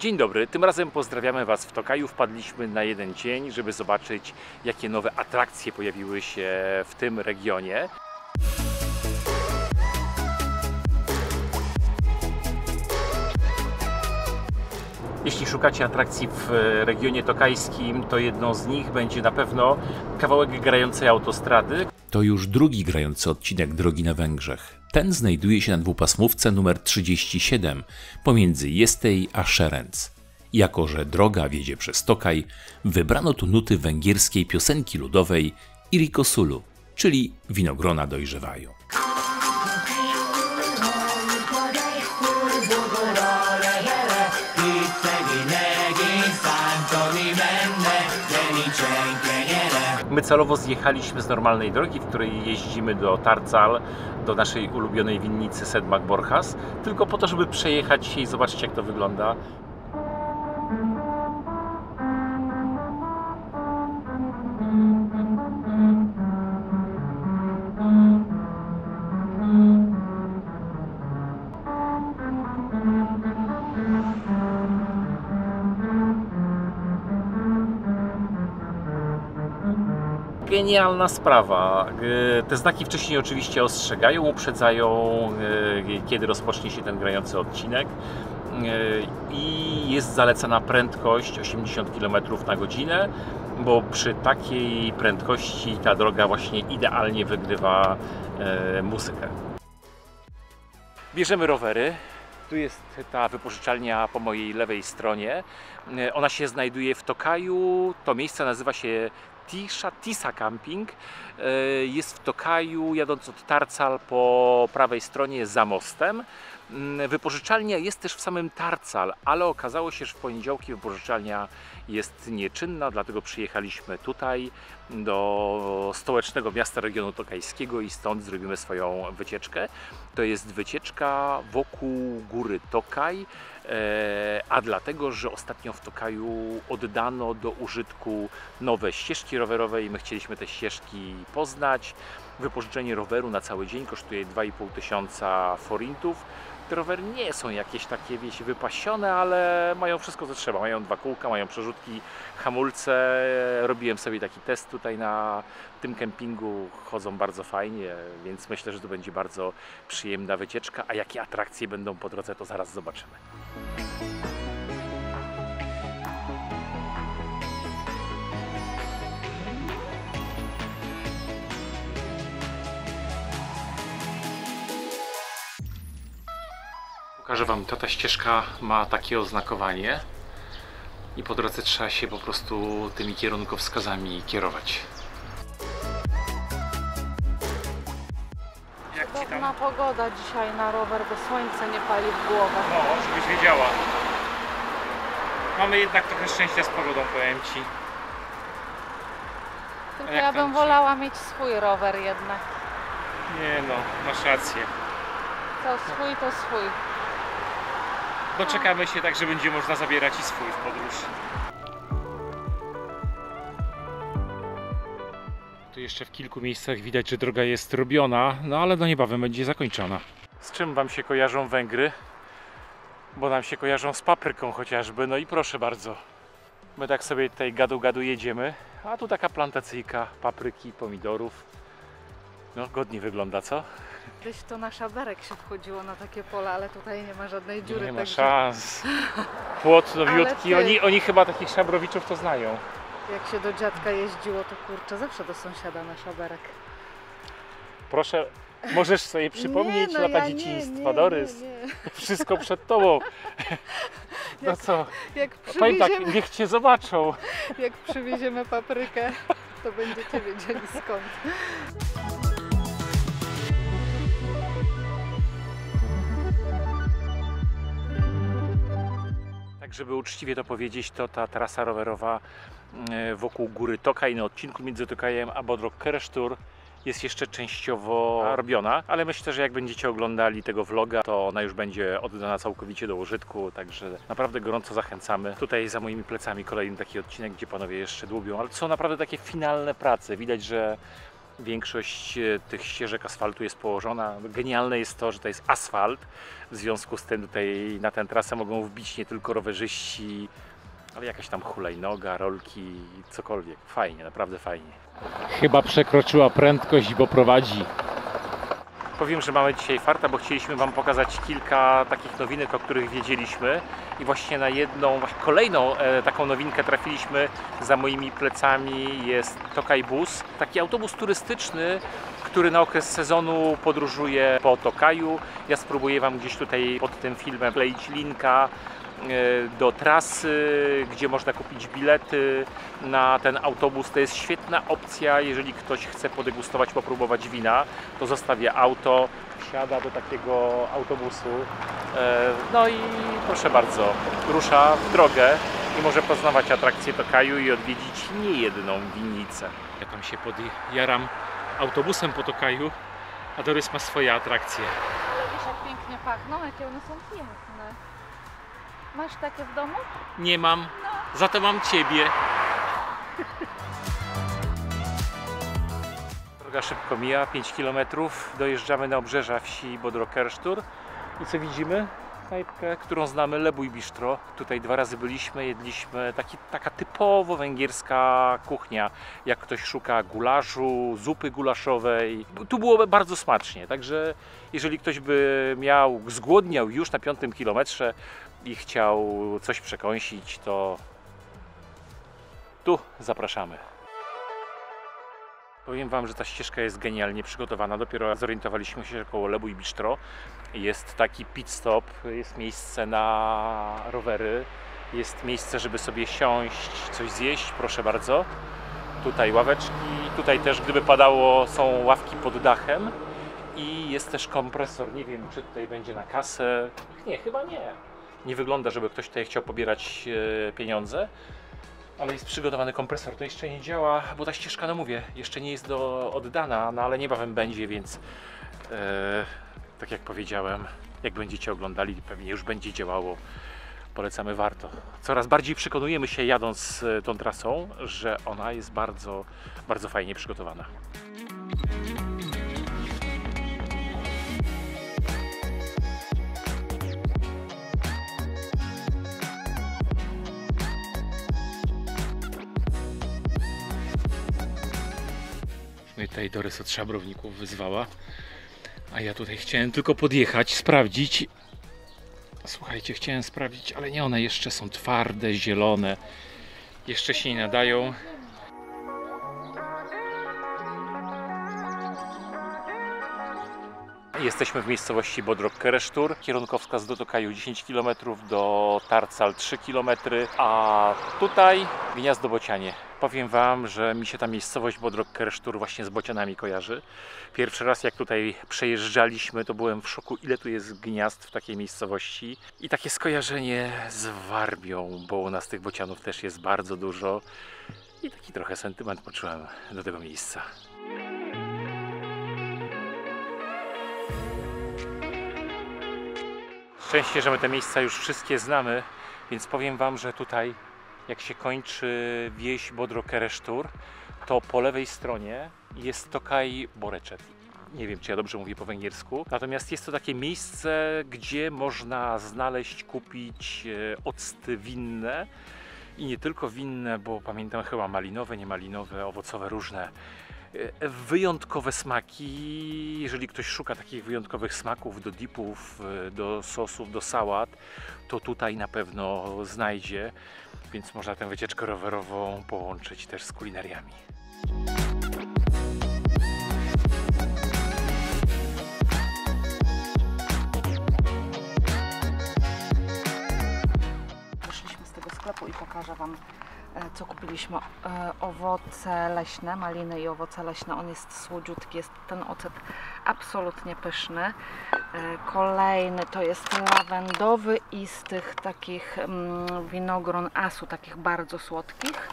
Dzień dobry, tym razem pozdrawiamy Was w Tokaju. Wpadliśmy na jeden dzień, żeby zobaczyć, jakie nowe atrakcje pojawiły się w tym regionie. Jeśli szukacie atrakcji w regionie tokajskim, to jedną z nich będzie na pewno kawałek grającej autostrady. To już drugi grający odcinek drogi na Węgrzech. Ten znajduje się na dwupasmówce numer 37 pomiędzy Jesztej a Szerenc. Jako że droga wiedzie przez Tokaj, wybrano tu nuty węgierskiej piosenki ludowej Irikosulu, czyli winogrona dojrzewają. My celowo zjechaliśmy z normalnej drogi, w której jeździmy do Tarcal, do naszej ulubionej winnicy Sedmak-Borjas, tylko po to, żeby przejechać się i zobaczyć, jak to wygląda. Genialna sprawa. Te znaki wcześniej oczywiście ostrzegają, uprzedzają, kiedy rozpocznie się ten grający odcinek i jest zalecana prędkość 80 km na godzinę, bo przy takiej prędkości ta droga właśnie idealnie wygrywa muzykę. Bierzemy rowery. Tu jest ta wypożyczalnia po mojej lewej stronie. Ona się znajduje w Tokaju. To miejsce nazywa się Tisa Camping. Jest w Tokaju, jadąc od Tarcal po prawej stronie za mostem. Wypożyczalnia jest też w samym Tarcal, ale okazało się, że w poniedziałki wypożyczalnia jest nieczynna, dlatego przyjechaliśmy tutaj do stołecznego miasta regionu tokajskiego i stąd zrobimy swoją wycieczkę. To jest wycieczka wokół góry Tokaj, a dlatego, że ostatnio w Tokaju oddano do użytku nowe ścieżki rowerowe i my chcieliśmy te ścieżki poznać. Wypożyczenie roweru na cały dzień kosztuje 2500 forintów. Te rowery nie są jakieś takie, wiecie, wypasione, ale mają wszystko, co trzeba. Mają dwa kółka, mają przerzutki, hamulce. Robiłem sobie taki test tutaj na tym kempingu. Chodzą bardzo fajnie, więc myślę, że to będzie bardzo przyjemna wycieczka. A jakie atrakcje będą po drodze, to zaraz zobaczymy. Pokażę Wam, ta ścieżka ma takie oznakowanie i po drodze trzeba się po prostu tymi kierunkowskazami kierować. Jak Ci tam? Podobna pogoda dzisiaj na rower, bo słońce nie pali w głowę. No, żebyś wiedziała. Mamy jednak trochę szczęścia z pogodą, powiem Ci. Tylko ja bym wolała mieć swój rower jednak. Nie no, masz rację. To swój, to swój. Doczekamy się tak, że będzie można zabierać i swój w podróż. Tu jeszcze w kilku miejscach widać, że droga jest robiona, no ale no niebawem będzie zakończona. Z czym Wam się kojarzą Węgry? Bo nam się kojarzą z papryką chociażby, no i proszę bardzo. My tak sobie tutaj gadu jedziemy, a tu taka plantacyjka papryki, pomidorów. No godnie wygląda, co? Kiedyś to na szaberek się wchodziło na takie pola, ale tutaj nie ma żadnej dziury. Nie ma także... szans. Płot nowiutki, oni chyba takich szabrowiczów to znają. Jak się do dziadka jeździło, to kurczę, zawsze do sąsiada na szaberek. Proszę, możesz sobie przypomnieć nie, no lata ja dzieciństwa, Dorys. Nie. Wszystko przed tobą. No co? Jak Powiem tak, przywieziemy, niech cię zobaczą. jak przywieziemy paprykę, to będziecie wiedzieli skąd. Tak, żeby uczciwie to powiedzieć, to ta trasa rowerowa wokół góry Tokaj na odcinku między Tokajem a Bodrog-Keresztur jest jeszcze częściowo robiona, ale myślę, że jak będziecie oglądali tego vloga, to ona już będzie oddana całkowicie do użytku, także naprawdę gorąco zachęcamy. Tutaj za moimi plecami kolejny taki odcinek, gdzie panowie jeszcze dłubią, ale to są naprawdę takie finalne prace. Widać, że Większość tych ścieżek asfaltu jest położona. Genialne jest to, że to jest asfalt. W związku z tym tutaj na tę trasę mogą wbić nie tylko rowerzyści, ale jakaś tam hulajnoga, rolki, cokolwiek. Fajnie, naprawdę fajnie. Chyba przekroczyła prędkość, bo prowadzi. Powiem, że mamy dzisiaj farta, bo chcieliśmy Wam pokazać kilka takich nowinek, o których wiedzieliśmy i właśnie na jedną, kolejną taką nowinkę trafiliśmy. Za moimi plecami jest Tokaj Bus, taki autobus turystyczny, który na okres sezonu podróżuje po Tokaju. Ja spróbuję Wam gdzieś tutaj pod tym filmem wkleić linka do trasy, gdzie można kupić bilety na ten autobus. To jest świetna opcja, jeżeli ktoś chce podegustować, popróbować wina, to zostawia auto, wsiada do takiego autobusu, no i proszę bardzo, rusza w drogę i może poznawać atrakcje Tokaju i odwiedzić niejedną winnicę. Ja tam się podjaram autobusem po Tokaju, a Dorys ma swoje atrakcje. Ale wiesz, jak pięknie pachną, jakie one są piękne. Masz takie w domu? Nie mam, za to mam Ciebie. Droga szybko mija, 5 km. Dojeżdżamy na obrzeża wsi Bodrog-Keresztur. I co widzimy? Knajpkę, którą znamy, Lebój Bistro. Tutaj 2 razy byliśmy, jedliśmy taka typowo węgierska kuchnia. Jak ktoś szuka gulaszu, zupy gulaszowej. Tu było bardzo smacznie, także jeżeli ktoś by zgłodniał już na 5 kilometrze i chciał coś przekąsić, to tu zapraszamy. Powiem Wam, że ta ścieżka jest genialnie przygotowana. Dopiero zorientowaliśmy się, że koło Lebój Bistro jest taki pit stop, jest miejsce na rowery, jest miejsce, żeby sobie siąść, coś zjeść, proszę bardzo. Tutaj ławeczki, tutaj też gdyby padało są ławki pod dachem i jest też kompresor. Nie wiem, czy tutaj będzie na kasę. Nie, chyba nie. Nie wygląda, żeby ktoś tutaj chciał pobierać pieniądze. Ale jest przygotowany kompresor, to jeszcze nie działa, bo ta ścieżka, no mówię, jeszcze nie jest oddana, no ale niebawem będzie, więc tak jak powiedziałem, jak będziecie oglądali, pewnie już będzie działało. Polecamy, warto. Coraz bardziej przekonujemy się, jadąc tą trasą, że ona jest bardzo, bardzo fajnie przygotowana. Mnie tutaj Dorys od szabrowników wyzwała, a ja tutaj chciałem tylko podjechać, sprawdzić. Słuchajcie, chciałem sprawdzić, ale nie, one jeszcze są twarde, zielone, jeszcze się nie nadają. Jesteśmy w miejscowości Bodrog-Keresztur, kierunkowskaz do Tokaju 10 km, do Tarcal 3 km, a tutaj Gniazdo Bocianie. Powiem Wam, że mi się ta miejscowość Bodrog-Keresztur właśnie z bocianami kojarzy. Pierwszy raz jak tutaj przejeżdżaliśmy, to byłem w szoku, ile tu jest gniazd w takiej miejscowości. I takie skojarzenie z Warbią, bo u nas tych bocianów też jest bardzo dużo. I taki trochę sentyment poczułem do tego miejsca. Szczęście, że my te miejsca już wszystkie znamy, więc powiem Wam, że tutaj jak się kończy wieś Bodrog-Keresztur, to po lewej stronie jest Tokaj Borecset. Nie wiem, czy ja dobrze mówię po węgiersku. Natomiast jest to takie miejsce, gdzie można znaleźć, kupić octy winne. I nie tylko winne, bo pamiętam chyba malinowe, niemalinowe, owocowe, różne. Wyjątkowe smaki. Jeżeli ktoś szuka takich wyjątkowych smaków do dipów, do sosów, do sałat, to tutaj na pewno znajdzie, więc można tę wycieczkę rowerową połączyć też z kulinariami. Wyszliśmy z tego sklepu i pokażę Wam, co kupiliśmy. Owoce leśne, maliny i owoce leśne. On jest słodziutki, jest ten ocet absolutnie pyszny. Kolejny to jest lawendowy i z tych takich winogron Asu, takich bardzo słodkich.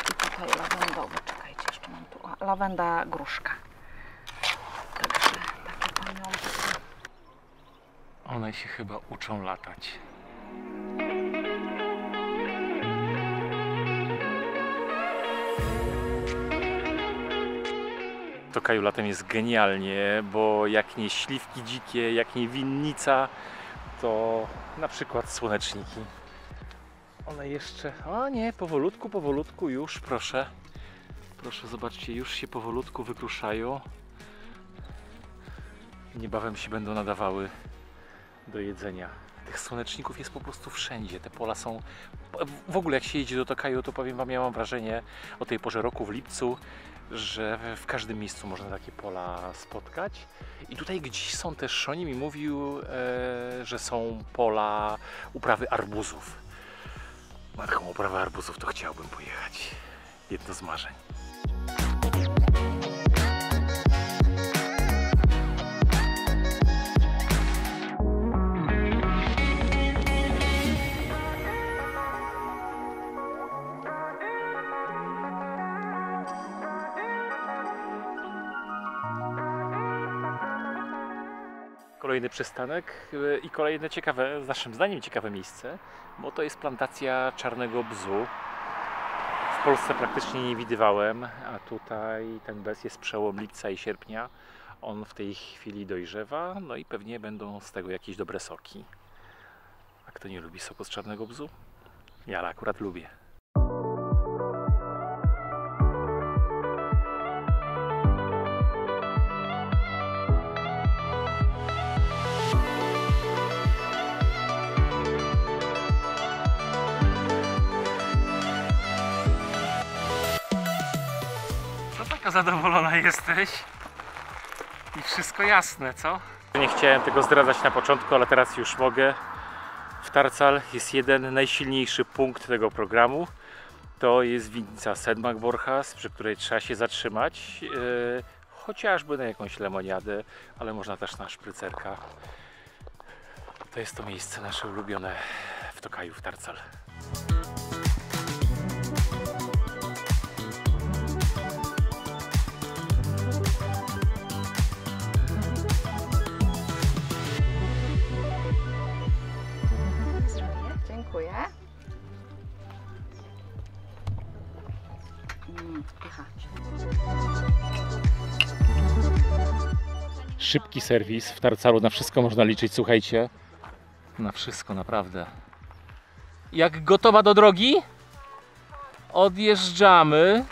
I tutaj lawendowy, czekajcie, jeszcze mam tu, lawenda gruszka. Także takie pamiątki. One się chyba uczą latać. W Tokaju latem jest genialnie, bo jak nie śliwki dzikie, jak nie winnica, to na przykład słoneczniki. One jeszcze, o nie, powolutku już, proszę. Proszę, zobaczcie, już się powolutku wykruszają. Niebawem się będą nadawały do jedzenia. Tych słoneczników jest po prostu wszędzie. Te pola są... W ogóle jak się jedzie do Tokaju, to powiem wam, ja mam wrażenie o tej porze roku w lipcu, że w każdym miejscu można takie pola spotkać. I tutaj gdzieś są też, Shoni mi mówił, że są pola uprawy arbuzów. Na taką uprawę arbuzów to chciałbym pojechać. Jedno z marzeń. Kolejny przystanek i kolejne ciekawe, naszym zdaniem ciekawe miejsce, bo to jest plantacja czarnego bzu. W Polsce praktycznie nie widywałem, a tutaj ten bez jest przełom lipca i sierpnia. On w tej chwili dojrzewa, no i pewnie będą z tego jakieś dobre soki. A kto nie lubi soku z czarnego bzu? Ja akurat lubię. Taka zadowolona jesteś i wszystko jasne, co? Nie chciałem tego zdradzać na początku, ale teraz już mogę. W Tarcal jest jeden najsilniejszy punkt tego programu. To jest winnica Sedmak Borchas, przy której trzeba się zatrzymać, chociażby na jakąś lemoniadę, ale można też na szprycerka. To jest to miejsce nasze ulubione w Tokaju, w Tarcal. Dziękuję. Pycha. Szybki serwis w Tarcalu, na wszystko można liczyć, słuchajcie. Na wszystko, naprawdę. Jak gotowa do drogi? Odjeżdżamy.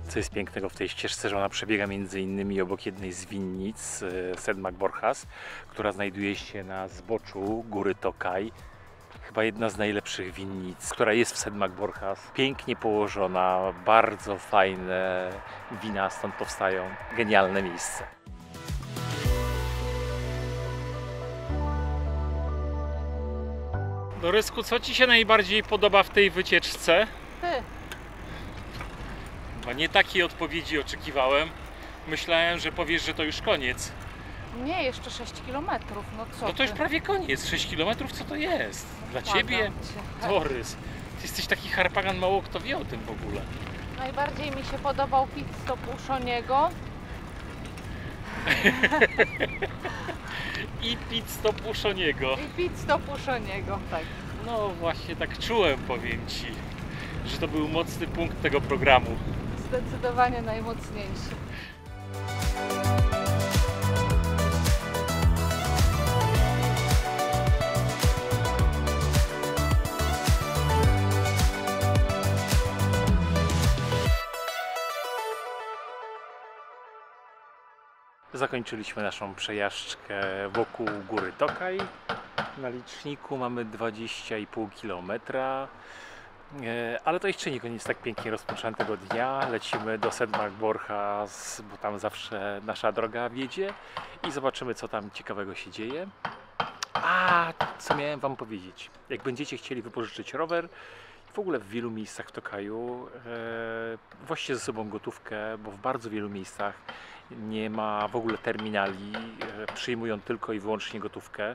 Co jest pięknego w tej ścieżce, że ona przebiega między innymi obok jednej z winnic Sedmak Borchas, która znajduje się na zboczu góry Tokaj. Chyba jedna z najlepszych winnic, która jest w Sedmak Borchas. Pięknie położona, bardzo fajne wina stąd powstają. Genialne miejsce. Dorysku, co Ci się najbardziej podoba w tej wycieczce? Chyba nie takiej odpowiedzi oczekiwałem. Myślałem, że powiesz, że to już koniec. Nie, jeszcze 6 km. No co? No to już prawie koniec. 6 km, co to jest? Dla Ciebie? Dorys, Ty jesteś taki harpagan, mało kto wie o tym w ogóle. Najbardziej mi się podobał pit stop u Shoniego. I pit stop u Shoniego. I pit stop u Shoniego, tak. No właśnie tak czułem, powiem Ci, że to był mocny punkt tego programu. Zdecydowanie najmocniejszy. Zakończyliśmy naszą przejażdżkę wokół góry Tokaj. Na liczniku mamy 20,5 km. Ale to jeszcze nie koniec tak pięknie rozpoczętego dnia. Lecimy do Sedmak Borchas, bo tam zawsze nasza droga wiedzie i zobaczymy, co tam ciekawego się dzieje. A co miałem Wam powiedzieć? Jak będziecie chcieli wypożyczyć rower, w ogóle w wielu miejscach w Tokaju woźcie ze sobą gotówkę, bo w bardzo wielu miejscach nie ma w ogóle terminali, przyjmują tylko i wyłącznie gotówkę.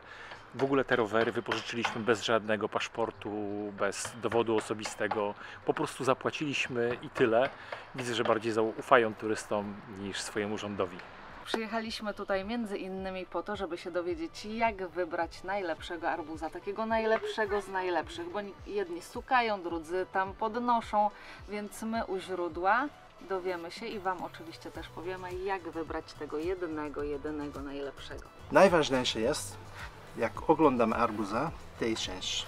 W ogóle te rowery wypożyczyliśmy bez żadnego paszportu, bez dowodu osobistego. Po prostu zapłaciliśmy i tyle. Widzę, że bardziej zaufają turystom niż swojemu rządowi. Przyjechaliśmy tutaj między innymi po to, żeby się dowiedzieć, jak wybrać najlepszego arbuza, takiego najlepszego z najlepszych, bo jedni stukają, drudzy tam podnoszą, więc my u źródła dowiemy się i Wam oczywiście też powiemy, jak wybrać tego jedynego najlepszego. Najważniejsze jest, jak oglądam arbuza, tej części.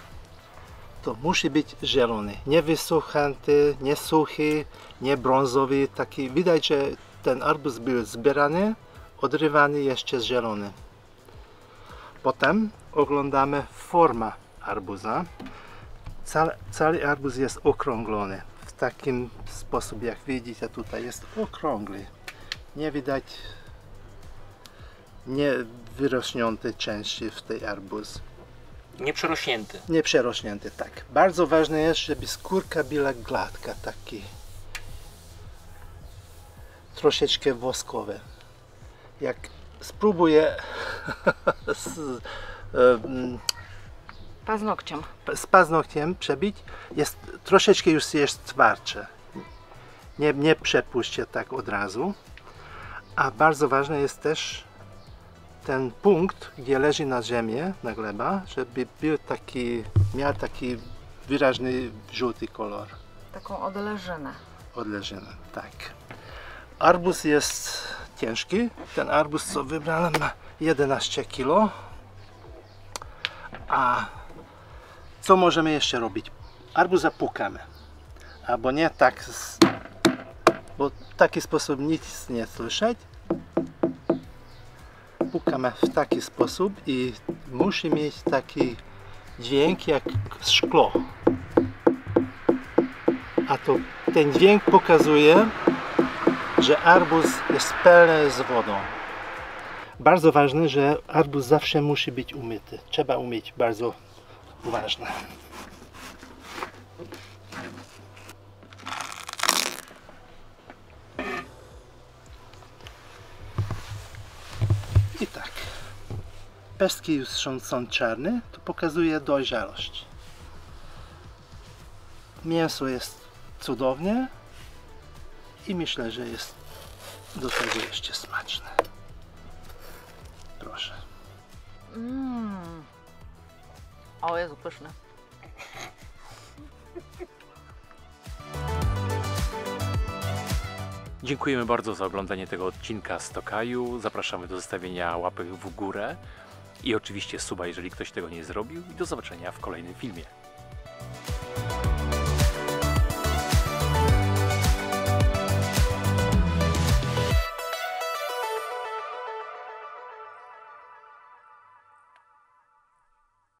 To musi być zielony, nie wysuchnięty, nie suchy, nie brązowy, taki. Widać, że ten arbuz był zbierany, odrywany, jeszcze zielony. Potem oglądamy formę arbuza. Cały arbuz jest okrąglony. W takim sposób, jak widzicie, tutaj jest okrągły. Nie widać niewyrośnięte części w tej arbuz. Nieprzerośnięty. Nieprzerośnięty, tak. Bardzo ważne jest, żeby skórka była gładka, taki troszeczkę woskowy. Jak spróbuję z paznokciem przebić, jest troszeczkę już jest twardsze. Nie przepuśćcie tak od razu. A bardzo ważne jest też ten punkt, gdzie leży na ziemię, na gleba, żeby był miał taki wyraźny żółty kolor. Taką odleżynę. Odleżynę, tak. Arbuz jest ciężki. Ten arbuz, co wybrałem, ma 11 kg. A co możemy jeszcze robić? Arbuza pukamy. Albo nie tak, bo w taki sposób nic nie słyszeć. Pukamy w taki sposób i musi mieć taki dźwięk jak szkło. A to ten dźwięk pokazuje, że arbuz jest pełny z wodą. Bardzo ważne, że arbuz zawsze musi być umyty. Trzeba umyć, bardzo ważne. I tak. Pestki już są czarne, to pokazuje dojrzałość. Mięso jest cudownie i myślę, że jest do tego jeszcze smaczne. Proszę. O, Jezu, pyszne. Dziękujemy bardzo za oglądanie tego odcinka z Tokaju. Zapraszamy do zostawienia łapek w górę i oczywiście suba, jeżeli ktoś tego nie zrobił. I do zobaczenia w kolejnym filmie.